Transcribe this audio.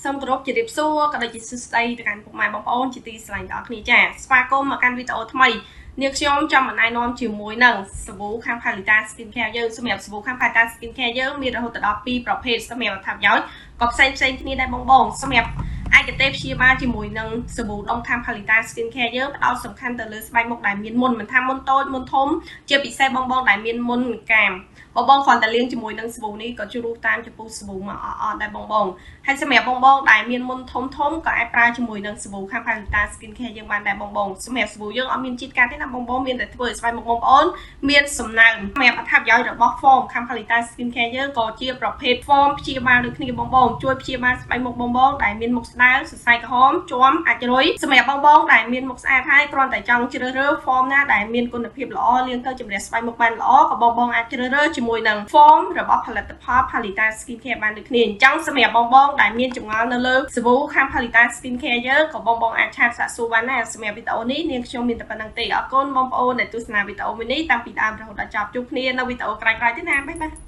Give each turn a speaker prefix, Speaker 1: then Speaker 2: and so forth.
Speaker 1: សូមគោរពជម្រាបសួរក៏ដូចជាសួស្តីទៅកាន់ពុកម៉ែបងប្អូនជាទីស្រឡាញ់ទាំងអស់គ្នាចាស្វាគមន៍មកកាន់វីដេអូថ្មីនាងខ្ញុំចង់ណែនាំជាមួយនឹងសាប៊ូខាង Palita Skin Care យើងសម្រាប់សាប៊ូខាង Palita Skin Care យើងមានរហូតដល់2ប្រភេទសម្រាប់អត្ថប្រយោជន៍ក៏ផ្សេងគ្នាដែរបងសម្រាប់ឯកទេសព្យាបាលជាមួយនឹងសាប៊ូដុំខាង Palita Skin Care យើងផ្ដោតសំខាន់ទៅលើស្បែកមុខដែលមានមុនមិនថាមុនតូចមុនធំជាពិសេសបងដែលមានមុនកាមបងគ្រាន់តែលាងជាមួយនឹងសាប៊ូនេះក៏ជ្រុះតាមចំពោះសាប៊ូមកអត់ដែរបងហើយសម្រាប់បងដែលមានមុនធំក៏អាចប្រើជាមួយនឹងសាប៊ូខាង Palita Skin Care យើងបានដែរបងសម្រាប់សាប៊ូយើងអត់មានជាតិកាត់ទេណាបងមានតែធ្វើឲ្យស្បែកមុខបងប្អូនមានសំណើមសម្រាប់អត្ថប្រយោជន៍របស់ Form ខាង Palita Skin Care យើងក៏ជាប្រភេទ Form ព្យាបាលដូចគ្នាបងជួយព្យាបាលស្បែកមុខបងដែលមានមុខស្ដើងសរសៃក្រហមជាំអាចរុយសម្រាប់បងដែលមានមុខស្អាតហើយគ្រាន់តែចង់ជ្រើសរើស Form ណាដែលមានគុណភាពល្អលាងទៅជំនះស្បែកមុខបានល្អក៏បងអាចជ្រើសរើសជាមួយនឹង Form របស់ផលិតផល Palita Skin Care បានដូចគ្នាអញ្ចឹងសម្រាប់បងដែលមានចម្ងល់នៅលើសាប៊ូខាង Palita Skin Care យើងក៏បងអាចឆាតសាកសួរបានដែរសម្រាប់វីដេអូនេះនាងខ្ញុំមានតែប៉ុណ្្នឹងទេអរគុណបងប្អូនដែលទស្សនាវីដេអូនេះតាំងពីដើមរហូតដល់ចប់ជួបគ្នានៅវីដេអូក្រោយៗទៀតណាបាយ